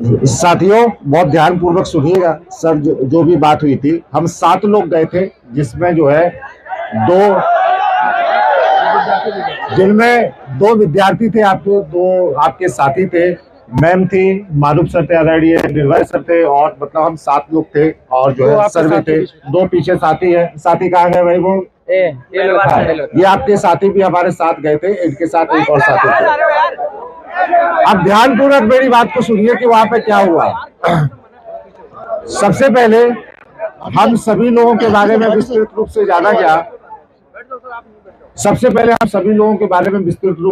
साथियों, बहुत ध्यान पूर्वक सुनिएगा। सर, जो भी बात हुई थी, हम 7 लोग गए थे, जिसमें जो है दो जिनमें 2 विद्यार्थी थे, आपके 2 आपके साथी थे। मैम थी, मारूफ सर थे, आदरणीय निर्भय सर थे, और मतलब हम 7 लोग थे। और जो है सर भी थे, 2 पीछे साथी है। साथी कहाँ गए भाई? वो ये आपके साथी भी हमारे साथ गए थे, इनके साथ एक और साथी थे। अब ध्यान पूर्वक मेरी बात को सुनिए कि वहां पे क्या हुआ। सबसे पहले हम सभी लोगों के बारे में विस्तृत रूप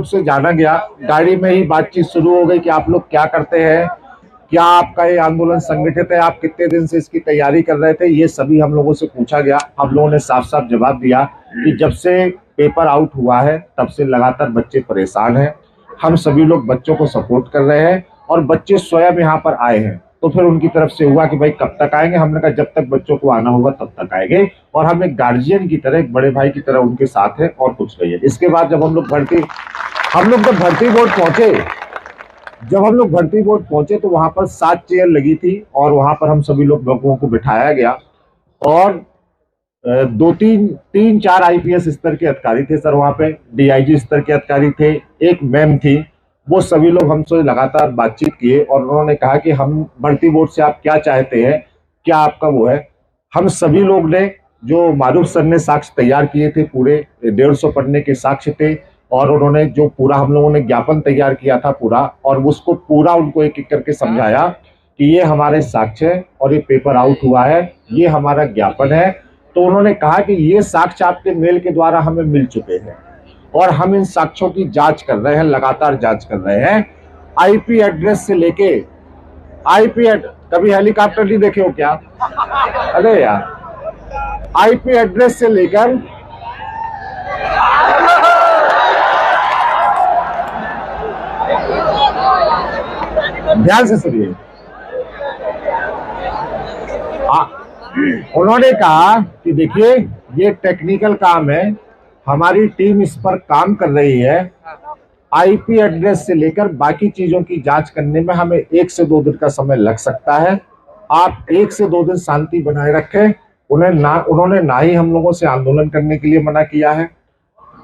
से जाना गया। गाड़ी में ही बातचीत शुरू हो गई कि आप लोग क्या करते हैं, क्या आपका ये आंदोलन संगठित है, आप कितने दिन से इसकी तैयारी कर रहे थे, ये सभी हम लोगों से पूछा गया। हम लोगों ने साफ साफ जवाब दिया कि जब से पेपर आउट हुआ है तब से लगातार बच्चे परेशान हैं। हम सभी लोग बच्चों को सपोर्ट कर रहे हैं और बच्चे स्वयं यहाँ पर आए हैं। तो फिर उनकी तरफ से हुआ कि भाई कब तक आएंगे। हमने कहा जब तक बच्चों को आना होगा तब तक आएंगे, और हम एक गार्जियन की तरह, एक बड़े भाई की तरह उनके साथ है, और कुछ नहीं है। इसके बाद जब हम लोग जब भर्ती बोर्ड पहुंचे तो वहां पर 7 चेयर लगी थी, और वहां पर हम सभी लोगों को बिठाया गया। और 3-4 आईपीएस स्तर के अधिकारी थे सर, वहां पे डीआईजी स्तर के अधिकारी थे, एक मैम थी। वो सभी लोग हमसे लगातार बातचीत किए और उन्होंने कहा कि हम भर्ती बोर्ड से आप क्या चाहते हैं, क्या आपका वो है। हम सभी लोग ने, जो मारूफ सर ने साक्ष्य तैयार किए थे, पूरे 150 पन्ने के साक्ष्य थे, और उन्होंने जो पूरा हम लोगों ने ज्ञापन तैयार किया था पूरा, और उसको पूरा उनको एक एक करके समझाया कि ये हमारे साक्ष्य है और ये पेपर आउट हुआ है, ये हमारा ज्ञापन है। तो उन्होंने कहा कि ये साक्ष्य आपके मेल के द्वारा हमें मिल चुके हैं और हम इन साक्ष्यों की जांच कर रहे हैं, लगातार जांच कर रहे हैं। आईपी एड्रेस से लेके कभी हेलीकॉप्टर नहीं देखे हो क्या? अरे यार, आईपी एड्रेस से लेकर ध्यान से सुनिए। उन्होंने कहा कि देखिए, ये टेक्निकल काम है, हमारी टीम इस पर काम कर रही है। आईपी एड्रेस से लेकर बाकी चीजों की जांच करने में हमें 1 से 2 दिन का समय लग सकता है। आप 1 से 2 दिन शांति बनाए रखें। उन्होंने ना ही हम लोगों से आंदोलन करने के लिए मना किया है,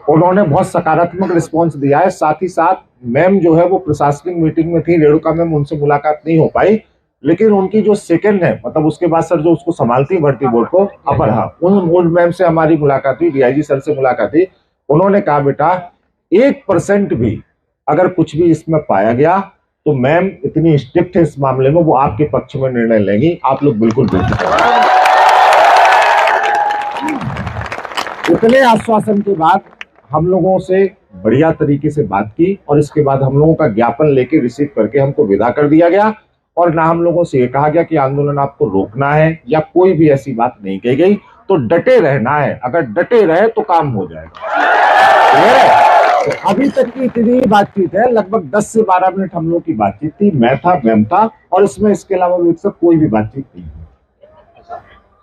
उन्होंने बहुत सकारात्मक रिस्पांस दिया है। साथ ही साथ मैम जो है वो प्रशासनिक मीटिंग में थी, रेणुका मैम, उनसे मुलाकात नहीं हो पाई, लेकिन उनकी जो सेकंड है, मतलब उसके बाद सर जो उसको संभालती है भर्ती बोर्ड को, अपर, हाँ, उन मैम से हमारी मुलाकात हुई, डीआईजी सर से मुलाकात हुई। उन्होंने कहा बेटा 1% भी अगर कुछ भी इसमें पाया गया तो मैम इतनी स्ट्रिक्ट है इस मामले में, वो आपके पक्ष में निर्णय लेंगी, आप लोग बिल्कुल इतने आश्वासन के बाद हम लोगों से बढ़िया तरीके से बात की, और इसके बाद हम लोगों का ज्ञापन लेके रिसीव करके हमको विदा कर दिया गया। और ना हम लोगों से ये कहा गया कि आंदोलन आपको रोकना है, या कोई भी ऐसी बात नहीं कही गई। तो डटे रहना है, अगर डटे रहे तो काम हो जाएगा। तो अभी तक की इतनी बातचीत है, लगभग 10 से 12 मिनट हम लोग की बातचीत थी, मैं था, मैम था, और इसमें इसके अलावा कोई भी बातचीत नहीं।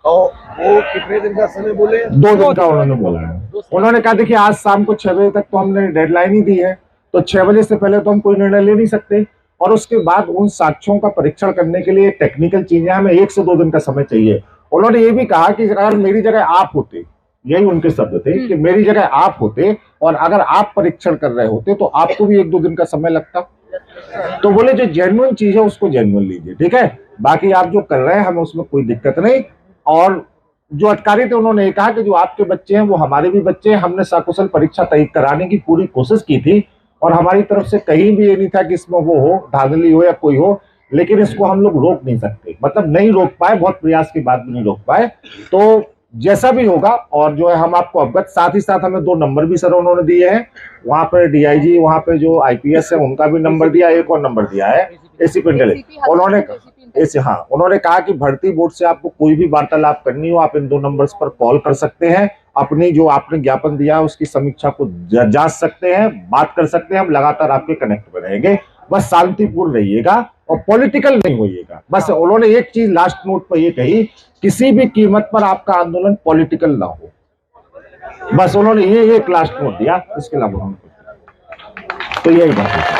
वो कितने दिन का समय बोले? 2 दिन का उन्होंने बोला है। उन्होंने कहा देखिए, आज शाम को 6 बजे तक तो हमने डेडलाइन ही दी है, तो 6 बजे से पहले तो हम कोई निर्णय ले नहीं सकते, और उसके बाद उन साक्ष्यों का परीक्षण करने के लिए टेक्निकल चीजें हमें 1 से 2 दिन का समय चाहिए। उन्होंने ये भी कहा कि अगर मेरी जगह आप होते, यही उनके शब्द थे कि मेरी जगह आप होते और अगर आप परीक्षण कर रहे होते तो आपको भी 1-2 दिन का समय लगता। तो बोले जो जेन्युइन चीज है उसको जेन्युइन लीजिए, ठीक है, बाकी आप जो कर रहे हैं हमें उसमें कोई दिक्कत नहीं। और जो अधिकारी थे उन्होंने ये कहा कि जो आपके बच्चे हैं वो हमारे भी बच्चे हैं, हमने सकुशल परीक्षा तय कराने की पूरी कोशिश की थी, और हमारी तरफ से कहीं भी ये नहीं था कि इसमें वो हो, धांधली हो या कोई हो, लेकिन इसको हम लोग रोक नहीं सकते, मतलब नहीं रोक पाए, बहुत प्रयास के बाद भी नहीं रोक पाए। तो जैसा भी होगा, और जो है हम आपको अवगत, साथ ही साथ हमें 2 नंबर भी सर उन्होंने दिए हैं, वहां पर डीआईजी, वहां पे जो आईपीएस है उनका भी नंबर दिया, एक और नंबर दिया है एसीपी इंटेलिजेंस। उन्होंने कहा कि भर्ती बोर्ड से आपको कोई भी वार्तालाप करनी हो, आप इन 2 नंबर्स पर कॉल कर सकते हैं, अपनी जो आपने ज्ञापन दिया है उसकी समीक्षा को जांच सकते हैं, बात कर सकते हैं, हम लगातार आपके कनेक्ट में रहेंगे, बस शांतिपूर्ण रहिएगा और पॉलिटिकल नहीं होइएगा। बस उन्होंने एक चीज लास्ट नोट पर ये कही, किसी भी कीमत पर आपका आंदोलन पॉलिटिकल ना हो, बस उन्होंने ये एक लास्ट नोट दिया, इसके अलावा तो यही बात है।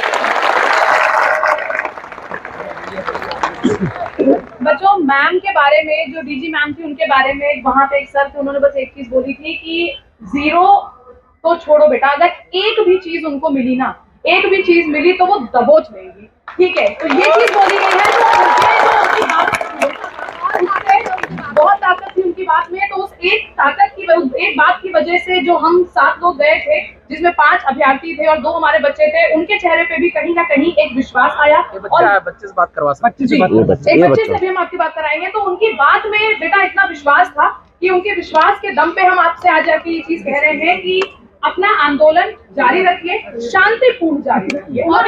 बच्चों, मैम के बारे में, जो डीजी मैम थी उनके बारे में, वहां पे एक सर थे, उन्होंने बस एक चीज बोली थी कि 0 तो छोड़ो बेटा, अगर एक भी चीज उनको मिली ना, एक भी चीज मिली तो वो दबोच लेंगी, ठीक है। तो ये चीज बोली गई है, तो उनकी बात बहुत ताकत थी उनकी बात में। तो उस एक ताकत की, एक बात की वजह से जो हम 7 लोग गए थे, जिसमें 5 अभ्यर्थी थे और 2 हमारे बच्चे थे, उनके चेहरे पे भी कहीं ना कहीं एक विश्वास आया। और बच्चे से बात करवा सकते जी, एक बच्चे से भी हम आपकी बात कराएंगे। तो उनकी बात में बेटा इतना विश्वास था कि उनके विश्वास के दम पे हम आपसे आज आके ये चीज कह रहे हैं कि अपना आंदोलन जारी रखिए, शांतिपूर्ण जारी रखिए। और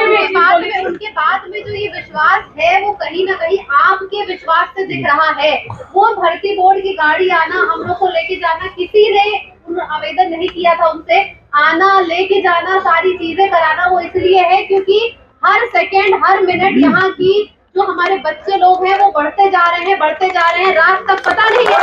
उनके बाद में जो ये विश्वास है वो कहीं ना कहीं आपके विश्वास से दिख रहा है। वो भर्ती बोर्ड की गाड़ी आना, हम लोग को लेके जाना, किसी ने आवेदन नहीं किया था उनसे, आना, लेके जाना, सारी चीजें कराना, वो इसलिए है क्योंकि हर सेकेंड, हर मिनट यहाँ की जो हमारे बच्चे लोग हैं वो बढ़ते जा रहे हैं, रात तक पता नहीं है